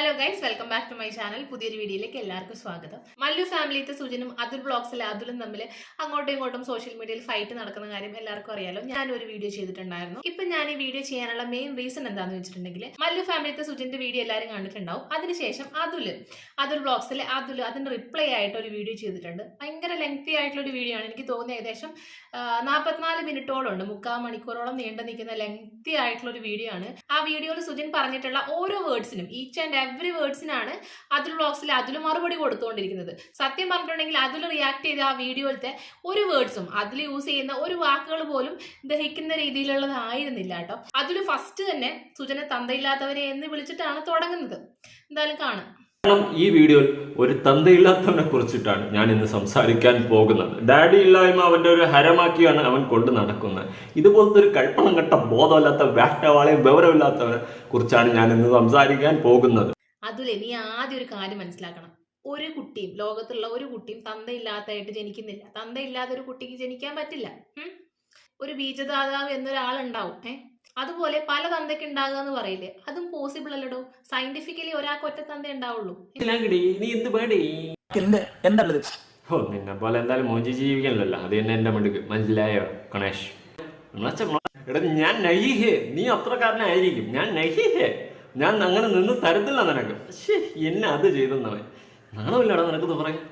Hello guys, welcome back to my channel. പുതിയൊരു വീഡിയോയിലേക്ക് എല്ലാവർക്കും സ്വാഗതം. മല്ലു ഫാമിലിത്തെ സുജനും അതുൽ ബ്ലോഗ്സിലെ അതുലും തമ്മിൽ അങ്ങോട്ടും ഇങ്ങോട്ടും സോഷ്യൽ മീഡിയയിൽ ഫൈറ്റ് നടക്കുന്ന കാര്യം എല്ലാവർക്കും അറിയാലോ. ഞാനൊരു വീഡിയോ ചെയ്തിട്ടുണ്ടായിരുന്നു. ഇപ്പൊ ഞാൻ ഈ വീഡിയോ ചെയ്യാനുള്ള മെയിൻ റീസൺ എന്താണെന്ന് വെച്ചിട്ടുണ്ടെങ്കിൽ, മല്ലു ഫാമിലിത്തെ സുജന്റെ വീഡിയോ എല്ലാവരും കണ്ടിട്ടുണ്ടാവും. അതിനുശേഷം അതുൽ ബ്ലോഗ്സിലെ അതിന് റിപ്ലൈ ആയിട്ട് ഒരു വീഡിയോ ചെയ്തിട്ടുണ്ട്. ഭയങ്കര ലെങ്തി ആയിട്ടുള്ള ഒരു വീഡിയോ ആണ്. എനിക്ക് തോന്നുന്നത് ഏകദേശം 44 മിനിറ്റോളം ഉണ്ട്, 3/4 മണിക്കൂറോളം നീണ്ടു നിൽക്കുന്ന ലെങ്തി ആയിട്ടുള്ള ഒരു വീഡിയോ ആണ്. ആ വീഡിയോയിൽ സുജൻ പറഞ്ഞിട്ടുള്ള ഓരോ വേർഡ്സിനും, ഈച്ച് ആൻഡ് എവറി വേർഡ്സിനാണ് അതുൽ വ്ളോഗ്സിൽ അതിൽ മറുപടി കൊടുത്തുകൊണ്ടിരിക്കുന്നത്. സത്യം പറഞ്ഞിട്ടുണ്ടെങ്കിൽ അതിൽ റിയാക്ട് ചെയ്ത ആ വീഡിയോയിലത്തെ ഒരു വേർഡ്സും അതിൽ യൂസ് ചെയ്യുന്ന ഒരു വാക്കുകൾ പോലും ദഹിക്കുന്ന രീതിയിലുള്ളതായിരുന്നില്ല കേട്ടോ. അതിൽ ഫസ്റ്റ് തന്നെ സുജനെ തന്തയില്ലാത്തവരെ എന്ന് വിളിച്ചിട്ടാണ് തുടങ്ങുന്നത്. എന്തായാലും കാണാം. ഈ വീഡിയോയിൽ ഒരു തന്തയില്ലാത്തവനെ കുറിച്ചിട്ടാണ് ഞാൻ ഇന്ന് സംസാരിക്കാൻ പോകുന്നത്. ഡാഡി ഇല്ലായ്മ അവന്റെ ഒരു ഹരമാക്കിയാണ് അവൻ കൊണ്ട് നടക്കുന്നത്. ഇതുപോലത്തെ ഒരു കൽപ്പണം കെട്ട ബോധമില്ലാത്ത വേട്ടവാളെയും വിവരമില്ലാത്തവനെ കുറിച്ചാണ് ഞാൻ ഇന്ന് സംസാരിക്കാൻ പോകുന്നത്. അതുലെ, നീ ആദ്യം ഒരു കാര്യം മനസ്സിലാക്കണം. ഒരു കുട്ടിയും, ലോകത്തുള്ള ഒരു കുട്ടിയും തന്തയില്ലാത്തതായിട്ട് ജനിക്കുന്നില്ല. തന്തയില്ലാത്ത ഒരു കുട്ടിക്ക് ജനിക്കാൻ പറ്റില്ല. ഒരു ബീജദാതാവ് എന്നൊരാളുണ്ടാവും. അതുപോലെ പല തന്തയ്ക്ക് ഉണ്ടാകുക എന്ന് പറയില്ലേ, അതും പോസിബിൾ അല്ലടോ. സയന്റിഫിക്കലി ഒരാൾക്ക് ഒറ്റ തന്ത ഉണ്ടാവുള്ളൂ. നിന്നെ പോലെ എന്തായാലും മോചി ജീവിക്കണല്ലോ, അത് തന്നെ എന്റെ മടുക്ക്. മനസ്സിലായോ ഗണേഷ്? എടാ, ഞാൻ നഹിഹേ, നീ അത്രക്കാരനായിരിക്കും. ഞാൻ നഹിഹേ, ഞാൻ അങ്ങനെ നിന്ന് തരത്തില്ല നിനക്ക്. പക്ഷേ എന്നെ അത് ചെയ്തെന്നവൻ നാണമില്ലടാ നിനക്കെന്ന് പറയാം.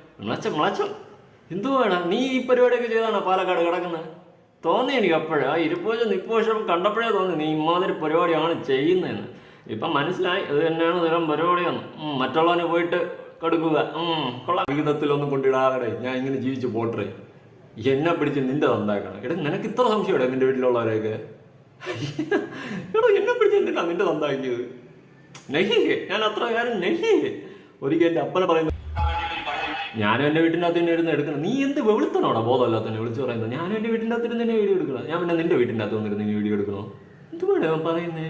മുളച്ചം എന്തുവാടാ നീ ഈ പരിപാടിയൊക്കെ ചെയ്താണോ പാലക്കാട് കിടക്കുന്നത്? തോന്നി എനിക്ക് അപ്പോഴാ 20 വർഷം കണ്ടപ്പോഴേ തോന്നി നീ ഇമാതിരി പരിപാടിയാണ് ചെയ്യുന്നതെന്ന്. ഇപ്പം മനസ്സിലായി അത് തന്നെയാണ് നിലം പരിപാടിയാണ്. മറ്റുള്ളവന് പോയിട്ട് കൊടുക്കുക കൊള്ളാം. വിഹിതത്തിലൊന്നും കൊണ്ടിടാതെ ഞാൻ ഇങ്ങനെ ജീവിച്ച് പോട്ടേ, എന്നെ പിടിച്ച് നിന്റെ തന്താക്കണം. എടാ, നിനക്ക് ഇത്ര സംശയം ഇടേ നിന്റെ വീട്ടിലുള്ളവരെയൊക്കെ? എടാ, എന്നെ പിടിച്ച് എന്തിനാ നിന്റെ തന്താക്കിയത്? നഹിഹേ, ഞാൻ അത്ര കാര്യം നഹിഹേ. ഒരിക്കൽ എൻ്റെ അപ്പനെ പറയുന്നത്, ഞാനും എൻ്റെ വീട്ടിൻ്റെ അകത്ത് തന്നെ ഇരുന്ന് എടുക്കണം. നീ എന്ത് വെളുത്തണോടാ ബോധമല്ലാത്തന്നെ വിളിച്ചു പറയുന്നത്? ഞാനും എൻ്റെ വീട്ടിൻ്റെ അകത്ത് ഇരുന്ന് തന്നെ വീഡിയോ എടുക്കണം. ഞാൻ പിന്നെ നിന്റെ വീട്ടിൻ്റെ അകത്ത് വന്നിരുന്ന് നീ വീഡിയോ എടുക്കണോ? എന്തുവാണ് പറയുന്നേ?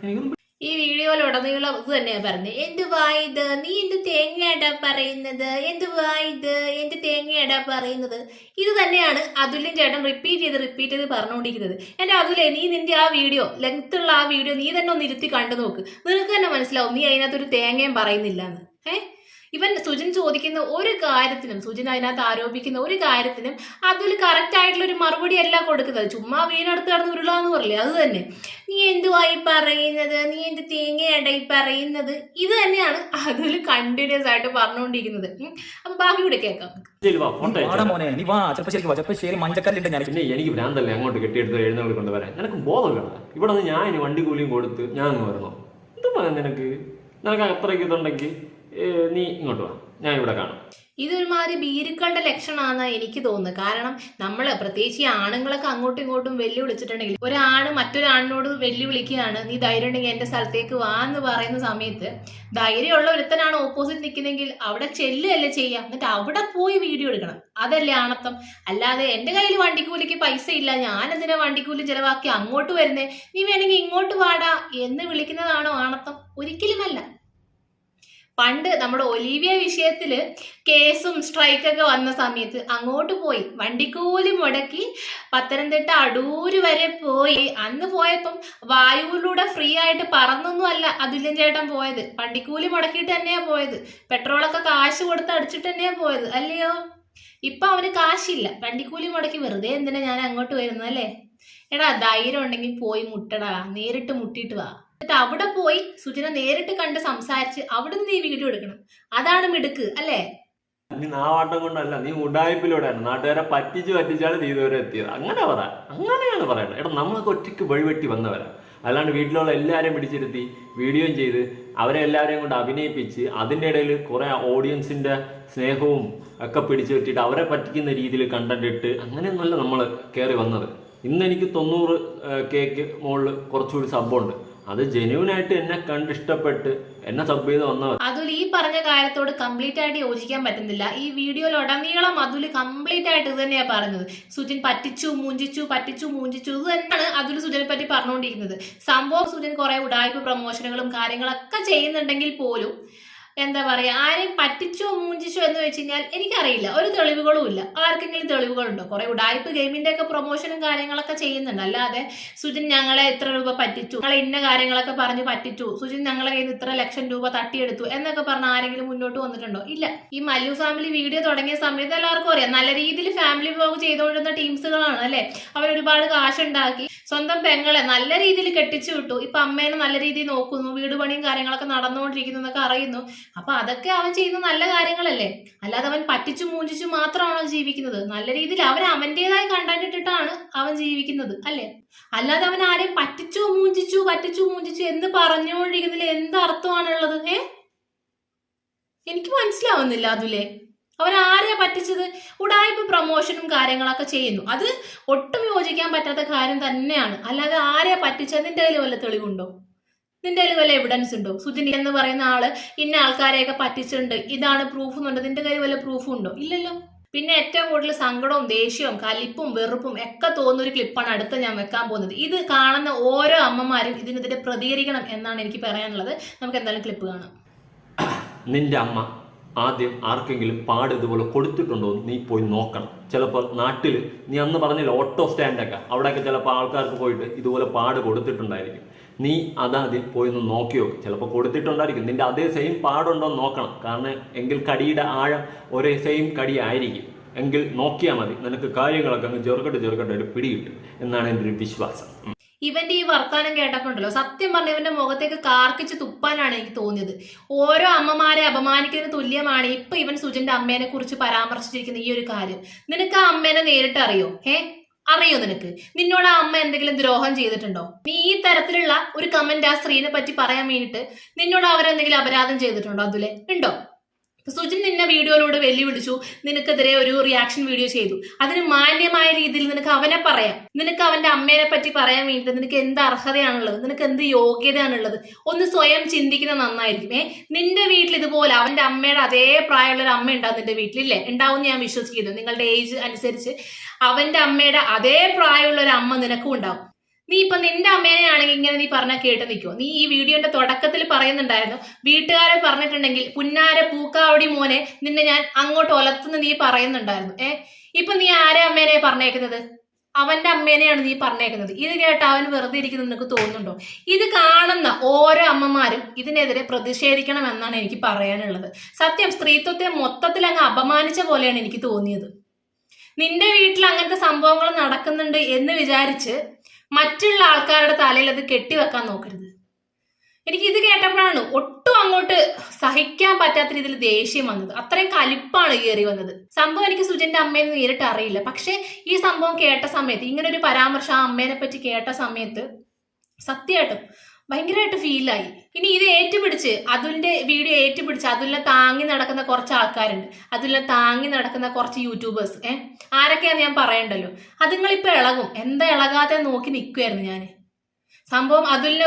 എനിക്കൊന്നും ഈ വീഡിയോയിലുടനീളം ഇത് തന്നെയാ പറഞ്ഞത്. എന്തുവാ ഇത്, നീ എന്ത് തേങ്ങയാടാ പറയുന്നത്, എന്തുവാ ഇത്, എന്ത് തേങ്ങയാടാ പറയുന്നത്. ഇത് തന്നെയാണ് അതുല്യം ചേട്ടൻ റിപ്പീറ്റ് ചെയ്ത് പറഞ്ഞുകൊണ്ടിരിക്കുന്നത്. എൻ്റെ അതുലെ, നീ നിന്റെ ആ വീഡിയോ, ലെങ്ത് ഉള്ള ആ വീഡിയോ നീ തന്നെ ഒന്ന് ഇരുത്തി കണ്ടു നോക്ക്. നിനക്ക് തന്നെ മനസ്സിലാവും നീ അതിനകത്തൊരു തേങ്ങയും പറയുന്നില്ല എന്ന്. ഇവൻ സുജൻ ചോദിക്കുന്ന ഒരു കാര്യത്തിനും, സുജൻ അതിനകത്ത് ആരോപിക്കുന്ന ഒരു കാര്യത്തിനും അതിൽ കറക്റ്റ് ആയിട്ടുള്ള ഒരു മറുപടി അല്ല കൊടുക്കുന്നത്. ചുമ്മാ വീണെടുത്ത് കടന്ന് ഉരുളാന്ന് പറയില്ലേ, അത് തന്നെ. നീ എന്തുവായി പറയുന്നത്, നീ എന്ത് തേങ്ങയായി പറയുന്നത്, ഇത് തന്നെയാണ് അതിൽ കണ്ടിന്യൂസ് ആയിട്ട് പറഞ്ഞുകൊണ്ടിരിക്കുന്നത്. അപ്പൊ ബാക്കി കൂടെ കേൾക്കാം. പിന്നെ എനിക്ക് ഭ്രാന്തല്ലേ അങ്ങോട്ട് കെട്ടിയെടുത്ത് എഴുന്നള്ളി കൊണ്ടുവരാൻ. നിനക്ക് ബോധമില്ല. ഇവിടെ നിന്ന് ഞാൻ ഇനി വണ്ടി കൂലിയും കൊടുത്ത് ഞാൻ വരണോ? എന്തുവാ നിനക്ക് അത്രയ്ക്ക് ഇതുണ്ടെങ്കിൽ നീ ഇങ്ങോട്ട് വാ, ഞാൻ ഇവിടെ കാണാം. ഇതൊരുമാതിരി ഭീരുക്കളുടെ ലക്ഷണമാണെന്ന് എനിക്ക് തോന്നുന്നത്. കാരണം നമ്മൾ പ്രത്യേകിച്ച് ഈ ആണുങ്ങളൊക്കെ അങ്ങോട്ടും ഇങ്ങോട്ടും വെല്ലുവിളിച്ചിട്ടുണ്ടെങ്കിൽ, ഒരാണ് മറ്റൊരാണിനോട് വെല്ലുവിളിക്കുകയാണ്, നീ ധൈര്യം ഉണ്ടെങ്കിൽ എൻ്റെ സ്ഥലത്തേക്ക് വാ എന്ന് പറയുന്ന സമയത്ത് ധൈര്യമുള്ള ഒരുത്തനാണ് ഓപ്പോസിറ്റ് നിൽക്കുന്നെങ്കിൽ അവിടെ ചെല്ലുകയല്ലേ ചെയ്യാം, എന്നിട്ട് അവിടെ പോയി വീഡിയോ എടുക്കണം. അതല്ലേ ആണത്തം. അല്ലാതെ എൻ്റെ കയ്യിൽ വണ്ടിക്കൂലിക്ക് പൈസ ഇല്ല, ഞാൻ എന്തിനാ വണ്ടിക്കൂലി ചെലവാക്കി അങ്ങോട്ട് വരുന്നേ, നീ വേണമെങ്കിൽ ഇങ്ങോട്ട് വാടാ എന്ന് വിളിക്കുന്നതാണോ ആണത്തം? ഒരിക്കലുമല്ല. പണ്ട് നമ്മുടെ ഒലീവിയ വിഷയത്തിൽ കേസും സ്ട്രൈക്കൊക്കെ വന്ന സമയത്ത് അങ്ങോട്ട് പോയി വണ്ടിക്കൂലി മുടക്കി പത്തനംതിട്ട അടൂര് വരെ പോയി. അന്ന് പോയപ്പം വായുവിലൂടെ ഫ്രീ ആയിട്ട് പറന്നൊന്നും അല്ല അതുല്യൻ ചേട്ടൻ പോയത്, വണ്ടിക്കൂലി മുടക്കിയിട്ട് തന്നെയാ പോയത്. പെട്രോളൊക്കെ കാശ് കൊടുത്ത് അടിച്ചിട്ട് തന്നെയാ പോയത്, അല്ലയോ? ഇപ്പൊ അവന് കാശില്ല, വണ്ടിക്കൂലി മുടക്കി വെറുതെ എന്തിനാ ഞാൻ അങ്ങോട്ട് വരുന്നല്ലേ? എടാ, ധൈര്യം ഉണ്ടെങ്കിൽ പോയി മുട്ടടാ, നേരിട്ട് മുട്ടിയിട്ട് വാ. എന്നിട്ട് അവിടെ പോയി സുജന നേരിട്ട് കണ്ട് സംസാരിച്ച് അവിടെ നിന്ന് നീ വീഡിയോ എടുക്കണം. അതാണ് മിടുക്ക്, അല്ലേ? നീ നാവാട്ടം കൊണ്ടല്ല, നീ ഉടായ്പിലൂടെയാണ് നാട്ടുകാരെ പറ്റിച്ചാണ് നീ ഇതുവരെ എത്തിയത്. അങ്ങനെ അങ്ങനെയാണ് പറയണത്. എടാ, നമ്മളൊക്കെ ഒറ്റയ്ക്ക് വഴിവെട്ടി വന്നവരാ. അല്ലാണ്ട് വീട്ടിലുള്ള എല്ലാവരെയും പിടിച്ചിരുത്തി വീഡിയോയും ചെയ്ത് അവരെ എല്ലാവരെയും കൊണ്ട് അഭിനയിപ്പിച്ച് അതിൻ്റെ ഇടയിൽ കുറെ ഓഡിയൻസിന്റെ സ്നേഹവും ഒക്കെ പിടിച്ചു വെച്ചിട്ട് അവരെ പറ്റിക്കുന്ന രീതിയിൽ കണ്ടന്റ് ഇട്ട് അങ്ങനെയൊന്നുമല്ല നമ്മൾ കയറി വന്നത്. ഇന്ന് എനിക്ക് 90K മുകളിൽ കുറച്ചുകൂടി സബ്ബുണ്ട്. അത് ജെന്യൂനായിട്ട് എന്നെ കണ്ടിഷ്ടപ്പെട്ട് എന്നെ സബ് ചെയ്ത് വന്നവർ. അതുൽ ഈ പറഞ്ഞ കാര്യത്തോട് കംപ്ലീറ്റ് ആയിട്ട് യോജിക്കാൻ പറ്റുന്നില്ല. ഈ വീഡിയോയിൽ ഉടനീളം അതുൽ കംപ്ലീറ്റ് ആയിട്ട് ഇത് തന്നെയാ പറഞ്ഞത്. സുജൻ പറ്റിച്ചു മൂഞ്ചിച്ചു ഇത് തന്നെയാണ് അതുൽ സുജനെ പറ്റി പറഞ്ഞുകൊണ്ടിരിക്കുന്നത്. സംഭവം സുജൻ കുറെ ഉടായ്പ പ്രമോഷനുകളും കാര്യങ്ങളൊക്കെ ചെയ്യുന്നുണ്ടെങ്കിൽ പോലും എന്താ പറയാ, ആരെയും പറ്റിച്ചോ മൂഞ്ചിച്ചോ എന്ന് വെച്ച് കഴിഞ്ഞാൽ എനിക്കറിയില്ല, ഒരു തെളിവുകളും ഇല്ല. ആർക്കെങ്കിലും തെളിവുകളുണ്ടോ? കുറെ ഉടായ്പ ഗെയിമിന്റെ ഒക്കെ പ്രൊമോഷനും കാര്യങ്ങളൊക്കെ ചെയ്യുന്നുണ്ട്, അല്ലാതെ സുജിൻ ഞങ്ങളെ ഇത്ര രൂപ പറ്റിച്ചു, ഞങ്ങളെ ഇന്ന കാര്യങ്ങളൊക്കെ പറഞ്ഞ് പറ്റിച്ചു, സുജിൻ ഞങ്ങളെ കയ്യിൽ ഇത്ര ലക്ഷം രൂപ തട്ടിയെടുത്തു എന്നൊക്കെ പറഞ്ഞ ആരെങ്കിലും മുന്നോട്ട് വന്നിട്ടുണ്ടോ? ഇല്ല. ഈ മല്ലു ഫാമിലി വീഡിയോ തുടങ്ങിയ സമയത്ത് എല്ലാവർക്കും അറിയാം, നല്ല രീതിയിൽ ഫാമിലി വ്ലോഗ് ചെയ്തുകൊണ്ടിരുന്ന ടീംസുകളാണ് അല്ലെ. അവരൊരുപാട് കാശുണ്ടാക്കി സ്വന്തം പെങ്ങളെ നല്ല രീതിയിൽ കെട്ടിച്ചു വിട്ടു. ഇപ്പൊ അമ്മേനെ നല്ല രീതിയിൽ നോക്കുന്നു, വീട് പണിയും കാര്യങ്ങളൊക്കെ നടന്നുകൊണ്ടിരിക്കുന്നു എന്നൊക്കെ അറിയുന്നു. അപ്പൊ അതൊക്കെ അവൻ ചെയ്യുന്ന നല്ല കാര്യങ്ങളല്ലേ, അല്ലാതെ അവൻ പറ്റിച്ചു മൂഞ്ചിച്ചു മാത്രമാണോ ജീവിക്കുന്നത്? നല്ല രീതിയിൽ അവൻ അവന്റേതായ കണ്ടന്റ് ഇട്ടിട്ടാണ് അവൻ ജീവിക്കുന്നത് അല്ലേ. അല്ലാതെ അവൻ ആരെയും പറ്റിച്ചു മൂഞ്ചിച്ചു എന്ന് പറഞ്ഞുകൊണ്ടിരിക്കുന്നതിൽ എന്ത് അർത്ഥമാണുള്ളത്? എനിക്ക് മനസ്സിലാവുന്നില്ല അതുലേ. അവൻ ആരെയാ പറ്റിച്ചത്? ഉടായ്പ പ്രൊമോഷനും കാര്യങ്ങളൊക്കെ ചെയ്യുന്നു, അത് ഒട്ടും യോജിക്കാൻ പറ്റാത്ത കാര്യം തന്നെയാണ്. അല്ലാതെ ആരെയാ പറ്റിച്ചത്? നിന്റെ കയ്യിൽ വല്ല തെളിവുണ്ടോ? നിന്റെ കയ്യിൽ വല്ല എവിഡൻസ് ഉണ്ടോ? സുജിൻ എന്ന് പറയുന്ന ആള് ഇന്ന ആൾക്കാരെയൊക്കെ പറ്റിച്ചിട്ടുണ്ട്, ഇതാണ് പ്രൂഫ് എന്നുണ്ട്. നിന്റെ കയ്യിൽ വല്ല പ്രൂഫും ഉണ്ടോ? ഇല്ലല്ലോ. പിന്നെ ഏറ്റവും കൂടുതൽ സങ്കടവും ദേഷ്യവും കലിപ്പും വെറുപ്പും ഒക്കെ തോന്നുന്ന ഒരു ക്ലിപ്പാണ് അടുത്ത ഞാൻ വെക്കാൻ പോകുന്നത്. ഇത് കാണുന്ന ഓരോ അമ്മമാരും ഇതിനെതിരെ പ്രതികരിക്കണം എന്നാണ് എനിക്ക് പറയാനുള്ളത്. നമുക്ക് എന്തായാലും ക്ലിപ്പ് കാണാം. നിന്റെ അമ്മ ആദ്യം ആർക്കെങ്കിലും പാട് ഇതുപോലെ കൊടുത്തിട്ടുണ്ടോ നീ പോയി നോക്കണം. ചിലപ്പോൾ നാട്ടിൽ നീ അന്ന് പറഞ്ഞില്ല ഓട്ടോ സ്റ്റാൻഡൊക്കെ, അവിടെയൊക്കെ ചിലപ്പോൾ ആൾക്കാർക്ക് പോയിട്ട് ഇതുപോലെ പാട് കൊടുത്തിട്ടുണ്ടായിരിക്കും. നീ അതാദ്യം പോയി ഒന്ന് നോക്കിയോ, ചിലപ്പോൾ കൊടുത്തിട്ടുണ്ടായിരിക്കും. നിന്റെ അതേ സെയിം പാടുണ്ടോ എന്ന് നോക്കണം. കാരണം എങ്കിൽ കടിയുടെ ആഴം ഒരേ സെയിം കടി ആയിരിക്കും. എങ്കിൽ നോക്കിയാൽ മതി, നിനക്ക് കാര്യങ്ങളൊക്കെ അങ്ങ് ചെറുക്കട്ടായിട്ട് പിടികിട്ടും എന്നാണ് എൻ്റെ ഒരു വിശ്വാസം. ഇവന്റെ ഈ വർത്താനം കേട്ടപ്പോണ്ടല്ലോ, സത്യം പറഞ്ഞ ഇവന്റെ മുഖത്തേക്ക് കാർക്കിച്ച് തുപ്പാനാണ് എനിക്ക് തോന്നിയത്. ഓരോ അമ്മമാരെ അപമാനിക്കുന്നതിന് തുല്യമാണ് ഇപ്പൊ ഇവൻ സുജിന്റെ അമ്മേനെ കുറിച്ച് പരാമർശിച്ചിരിക്കുന്ന ഈ ഒരു കാര്യം. നിനക്ക് ആ അമ്മേനെ നേരിട്ട് അറിയോ? അറിയോ നിനക്ക്? നിന്നോട് ആ അമ്മ എന്തെങ്കിലും ദ്രോഹം ചെയ്തിട്ടുണ്ടോ? നീ ഈ തരത്തിലുള്ള ഒരു കമന്റ് ആ സ്ത്രീനെ പറ്റി പറയാൻ വേണ്ടിയിട്ട് നിന്നോട് അവരെന്തെങ്കിലും അപരാധം ചെയ്തിട്ടുണ്ടോ? അതുലെ ഉണ്ടോ? സുജിൻ നിന്നെ വീഡിയോയിലൂടെ വെല്ലുവിളിച്ചു, നിനക്കെതിരെ ഒരു റിയാക്ഷൻ വീഡിയോ ചെയ്തു. അതിന് മാന്യമായ രീതിയിൽ നിനക്ക് അവനെ പറയാം. നിനക്ക് അവന്റെ അമ്മേനെ പറ്റി പറയാൻ വേണ്ടിയിട്ട് നിനക്ക് എന്ത് അർഹതയാണുള്ളത്? നിനക്ക് എന്ത് യോഗ്യതയാണുള്ളത്? ഒന്ന് സ്വയം ചിന്തിക്കുന്നത് നന്നായിരിക്കും. നിന്റെ വീട്ടിൽ ഇതുപോലെ അവന്റെ അമ്മയുടെ അതേ പ്രായമുള്ള ഒരു അമ്മ ഉണ്ടാവും നിന്റെ വീട്ടിലില്ലേ? ഉണ്ടാവും ഞാൻ വിശ്വസിക്കുന്നു. നിങ്ങളുടെ ഏജ് അനുസരിച്ച് അവന്റെ അമ്മയുടെ അതേ പ്രായമുള്ള ഒരു അമ്മ നിനക്കും ഉണ്ടാവും. നീ ഇപ്പൊ നിന്റെ അമ്മേനെ ആണെങ്കിൽ ഇങ്ങനെ നീ പറഞ്ഞാൽ കേട്ട് നിൽക്കുമോ? നീ ഈ വീഡിയോന്റെ തുടക്കത്തിൽ പറയുന്നുണ്ടായിരുന്നു, വീട്ടുകാരെ പറഞ്ഞിട്ടുണ്ടെങ്കിൽ പുന്നാര പൂക്കാവടി മോനെ നിന്നെ ഞാൻ അങ്ങോട്ട് ഒലത്തുന്ന് നീ പറയുന്നുണ്ടായിരുന്നു. ഇപ്പൊ നീ ആരെ അമ്മേനെ പറഞ്ഞേക്കുന്നത്? അവന്റെ അമ്മേനെയാണ് നീ പറഞ്ഞേക്കുന്നത്. ഇത് കേട്ട് അവൻ വെറുതെ ഇരിക്കുന്നത് നിനക്ക് തോന്നുന്നുണ്ടോ? ഇത് കാണുന്ന ഓരോ അമ്മമാരും ഇതിനെതിരെ പ്രതിഷേധിക്കണം എന്നാണ് എനിക്ക് പറയാനുള്ളത്. സത്യം, സ്ത്രീത്വത്തെ മൊത്തത്തിൽ അങ്ങ് അപമാനിച്ച പോലെയാണ് എനിക്ക് തോന്നിയത്. നിന്റെ വീട്ടിൽ അങ്ങനത്തെ സംഭവങ്ങൾ നടക്കുന്നുണ്ട് എന്ന് വിചാരിച്ച് മറ്റുള്ള ആൾക്കാരുടെ തലയിൽ അത് കെട്ടിവെക്കാൻ നോക്കരുത്. എനിക്ക് ഇത് കേട്ടപ്പോഴാണ് ഒട്ടും അങ്ങോട്ട് സഹിക്കാൻ പറ്റാത്ത രീതിയിൽ ദേഷ്യം വന്നത്. അത്രയും കലിപ്പാണ് കയറി വന്നത്. സംഭവം എനിക്ക് സുജിന്റെ അമ്മയെന്ന് നേരിട്ട് അറിയില്ല, പക്ഷെ ഈ സംഭവം കേട്ട സമയത്ത്, ഇങ്ങനെ ഒരു പരാമർശം ആ അമ്മേനെ പറ്റി കേട്ട സമയത്ത് സത്യമായിട്ടും ഭയങ്കരമായിട്ട് ഫീലായി. ഇനി ഇത് ഏറ്റുപിടിച്ച് അതുലിന്റെ വീഡിയോ ഏറ്റുപിടിച്ച് അതുലിനെ താങ്ങി നടക്കുന്ന കുറച്ച് ആൾക്കാരുണ്ട്, അതുലിനെ താങ്ങി നടക്കുന്ന കുറച്ച് യൂട്യൂബേഴ്സ്, ആരൊക്കെയാന്ന് ഞാൻ പറയണ്ടല്ലോ. അതുങ്ങളിപ്പോ ഇളകും. എന്താ ഇളകാതെ നോക്കി നിൽക്കുമായിരുന്നു ഞാൻ. സംഭവം അതുലിനെ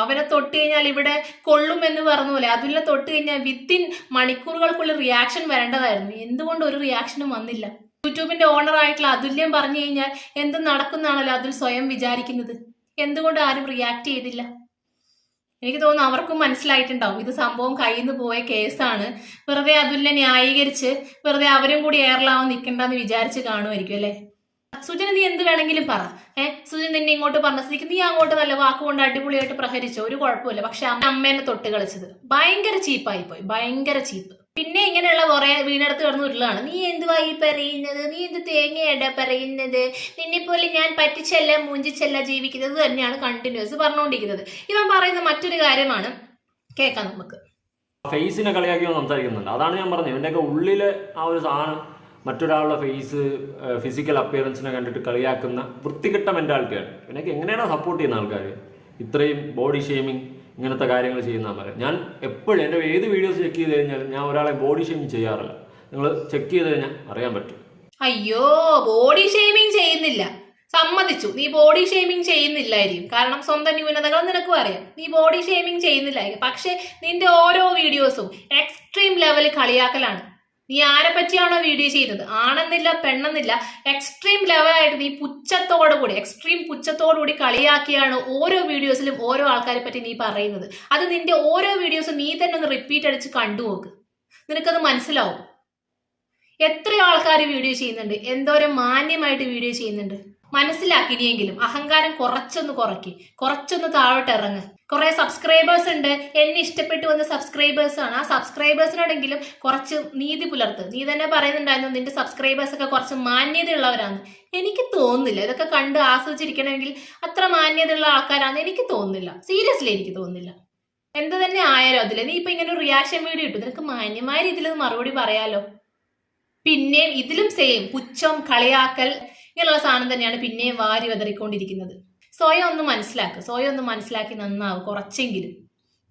അവനെ തൊട്ട് കഴിഞ്ഞാൽ ഇവിടെ കൊള്ളും എന്ന് പറഞ്ഞ പോലെ അതുലിനെ തൊട്ട് കഴിഞ്ഞാൽ വിത്തിൻ മണിക്കൂറുകൾക്കുള്ളിൽ റിയാക്ഷൻ വരേണ്ടതായിരുന്നു. എന്തുകൊണ്ട് ഒരു റിയാക്ഷനും വന്നില്ല? യൂട്യൂബിന്റെ ഓണർ ആയിട്ടുള്ള അതുല്യം പറഞ്ഞു കഴിഞ്ഞാൽ എന്ത് നടക്കുന്നാണല്ലോ അതുൽ സ്വയം വിചാരിക്കുന്നത്. എന്തുകൊണ്ട് ആരും റിയാക്ട് ചെയ്തില്ല? എനിക്ക് തോന്നുന്നു അവർക്കും മനസ്സിലായിട്ടുണ്ടാവും ഇത് സംഭവം കയ്യിൽ നിന്ന് പോയ കേസാണ്. വെറുതെ അതുലിനെ ന്യായീകരിച്ച് വെറുതെ അവരും കൂടി എയറിലാവാൻ നിൽക്കണ്ടെന്ന് വിചാരിച്ച് കാണുമായിരിക്കും അല്ലെ. സുജന നീ എന്ത് വേണമെങ്കിലും പറ. സുജൻ നിന്നെ ഇങ്ങോട്ട് പറഞ്ഞ സ്ഥിതിക്ക് നീ അങ്ങോട്ട് നല്ല വാക്കുകൊണ്ട് അടിപൊളിയായിട്ട് പ്രഹരിച്ചോ, ഒരു കുഴപ്പമില്ല. പക്ഷെ അമ്മേനെ തൊട്ട് കളിച്ചത് ഭയങ്കര ചീപ്പായി പോയി, ഭയങ്കര ചീപ്പ്. പിന്നെ ഇങ്ങനെയുള്ള കുറെ വീണെടുത്ത് കിടന്ന് ഉരുളാണ്. നീ എന്തുവാ ഈ പറയുന്നത്? നീ എന്ത് തേങ്ങയാടാ പറയുന്നത്? നിന്നെ പോലെ ഞാൻ പറ്റിച്ചല്ല മൂഞ്ചിച്ചല്ല ജീവിക്കുന്നത് തന്നെയാണ് കണ്ടിന്യൂസ് പറഞ്ഞുകൊണ്ടിരിക്കുന്നത്. ഇവൻ പറയുന്ന മറ്റൊരു കാര്യമാണ്, കേൾക്കാം നമുക്ക്. ഫേസിനെ കളിയാക്കിയോ സംസാരിക്കുന്നുണ്ട്. അതാണ് ഞാൻ പറഞ്ഞത്, ഇവൻ്റെയൊക്കെ ഉള്ളിലെ ആ ഒരു സാധനം മറ്റൊരാളുടെ ഫേസ് ഫിസിക്കൽ അപ്പിയറൻസിനെ കണ്ടിട്ട് കളിയാക്കുന്ന വൃത്തികെട്ട മെൻറ്റാലിറ്റിയാണ്. ഇവനൊക്കെ എങ്ങനെയാണോ സപ്പോർട്ട് ചെയ്യുന്ന ആൾക്കാർ ഇത്രയും ബോഡി ഷെയ്മിങ് ഇങ്ങനത്തെ കാര്യങ്ങൾ ചെയ്യുന്നവരെ? ഞാൻ എപ്പോഴും എൻ്റെ ഏത് വീഡിയോസ് ചെക്ക് ചെയ്ത് കഴിഞ്ഞാലും ഞാൻ ഒരാളെ ബോഡി ഷെയ്മിങ് ചെയ്യാറില്ല. നിങ്ങൾ ചെക്ക് ചെയ്ത് കഴിഞ്ഞാൽ അറിയാൻ പറ്റും. അയ്യോ, ബോഡി ഷെയ്മിങ് ചെയ്യുന്നില്ല, സമ്മതിച്ചു. നീ ബോഡി ഷെയ്മിങ് ചെയ്യുന്നില്ലായിരിക്കും, കാരണം സ്വന്തം ന്യൂനതകൾ നിനക്കും അറിയാം. നീ ബോഡി ഷെയ്മിങ് ചെയ്യുന്നില്ലായിരിക്കും. പക്ഷെ നിന്റെ ഓരോ വീഡിയോസും എക്സ്ട്രീം ലെവൽ കളിയാക്കലാണ്. നീ ആരെ പറ്റിയാണോ വീഡിയോ ചെയ്യുന്നത്, ആണെന്നില്ല പെണ്ണെന്നില്ല, എക്സ്ട്രീം ലെവലായിട്ട് നീ എക്സ്ട്രീം പുച്ഛത്തോടുകൂടി കളിയാക്കിയാണ് ഓരോ വീഡിയോസിലും ഓരോ ആൾക്കാരെ പറ്റി നീ പറയുന്നത്. അത് നിന്റെ ഓരോ വീഡിയോസും നീ തന്നെ ഒന്ന് റിപ്പീറ്റ് അടിച്ച് കണ്ടുനോക്ക്, നിനക്കത് മനസ്സിലാവും. എത്രയോ ആൾക്കാർ വീഡിയോ ചെയ്യുന്നുണ്ട്, എന്തോരം മാന്യമായിട്ട് വീഡിയോ ചെയ്യുന്നുണ്ട്. മനസ്സിലാക്കിയെങ്കിലും അഹങ്കാരം കുറച്ചൊന്ന് താഴോട്ട് ഇറങ്ങ്. കുറെ സബ്സ്ക്രൈബേഴ്സ് ഉണ്ട്, എന്നെ ഇഷ്ടപ്പെട്ടു വന്ന സബ്സ്ക്രൈബേഴ്സ് ആണ്. ആ സബ്സ്ക്രൈബേഴ്സിനോടെങ്കിലും കുറച്ച് നീതി പുലർത്ത്. നീ തന്നെ പറയുന്നുണ്ടായിരുന്നു നിന്റെ സബ്സ്ക്രൈബേഴ്സ് ഒക്കെ കുറച്ച് മാന്യതയുള്ളവരാണ്. എനിക്ക് തോന്നുന്നില്ല, ഇതൊക്കെ കണ്ട് ആസ്വദിച്ചിരിക്കണമെങ്കിൽ അത്ര മാന്യതയുള്ള ആൾക്കാരാണെന്ന് എനിക്ക് തോന്നുന്നില്ല. സീരിയസ്ലി എനിക്ക് തോന്നുന്നില്ല. എന്ത് തന്നെ ആയാലും അതില് നീ ഇപ്പൊ ഇങ്ങനെ ഒരു റിയാക്ഷൻ വീഡിയോ ഇട്ടു, നിനക്ക് മാന്യമായ രീതിയിൽ മറുപടി പറയാലോ. പിന്നെയും ഇതിലും സെയിം പുച്ഛം, കളിയാക്കൽ ഇങ്ങനെയുള്ള സാധനം തന്നെയാണ് പിന്നെയും വാരി വെതറിക്കൊണ്ടിരിക്കുന്നത്. സ്വയം ഒന്ന് മനസ്സിലാക്കി നന്നാവും.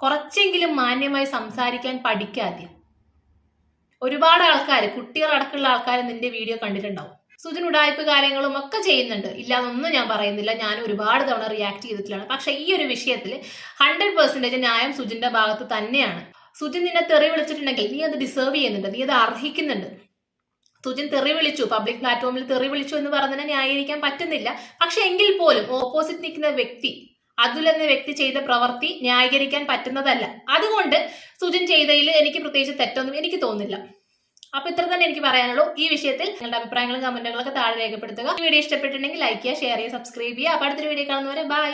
കുറച്ചെങ്കിലും മാന്യമായി സംസാരിക്കാൻ പഠിക്കാദ്യം. ഒരുപാട് ആൾക്കാർ, കുട്ടികളടക്കമുള്ള ആൾക്കാർ നിന്റെ വീഡിയോ കണ്ടിട്ടുണ്ടാവും. സുജൻ ഉടായ്പ കാര്യങ്ങളും ഒക്കെ ചെയ്യുന്നുണ്ട്, ഇല്ലാതൊന്നും ഞാൻ പറയുന്നില്ല. ഞാൻ ഒരുപാട് തവണ റിയാക്ട് ചെയ്തിട്ടുള്ളതാണ്. പക്ഷെ ഈ ഒരു വിഷയത്തിൽ 100% ന്യായം സുജിന്റെ ഭാഗത്ത് തന്നെയാണ്. സുജിൻ നിന്നെ തെറി വിളിച്ചിട്ടുണ്ടെങ്കിൽ നീ അത് ഡിസേർവ് ചെയ്യുന്നുണ്ട്, നീ അത് അർഹിക്കുന്നുണ്ട്. സുജിൻ തെറി വിളിച്ചു, പബ്ലിക് പ്ലാറ്റ്ഫോമിൽ തെറി വിളിച്ചു എന്ന് പറഞ്ഞതിനെ ന്യായീകരിക്കാൻ പറ്റുന്നില്ല. പക്ഷെ എങ്കിൽ പോലും ഓപ്പോസിറ്റ് നിൽക്കുന്ന വ്യക്തി, അതുൽ എന്ന വ്യക്തി ചെയ്ത പ്രവൃത്തി ന്യായീകരിക്കാൻ പറ്റുന്നതല്ല. അതുകൊണ്ട് സുജിൻ ചെയ്തതിൽ എനിക്ക് പ്രത്യേകിച്ച് തെറ്റൊന്നും എനിക്ക് തോന്നുന്നില്ല. അപ്പൊ ഇത്ര തന്നെ എനിക്ക് പറയാനുള്ളൂ ഈ വിഷയത്തിൽ. നിങ്ങളുടെ അഭിപ്രായങ്ങളും കമന്റുകളൊക്കെ താഴെ രേഖപ്പെടുത്തുക. ഈ വീഡിയോ ഇഷ്ടപ്പെട്ടിട്ടുണ്ടെങ്കിൽ ലൈക്ക് ചെയ്യുക, ഷെയർ ചെയ്യുക, സബ്സ്ക്രൈബ് ചെയ്യുക. അപ്പൊ അടുത്തൊരു വീഡിയോ കാണുന്നവരെ ബൈ.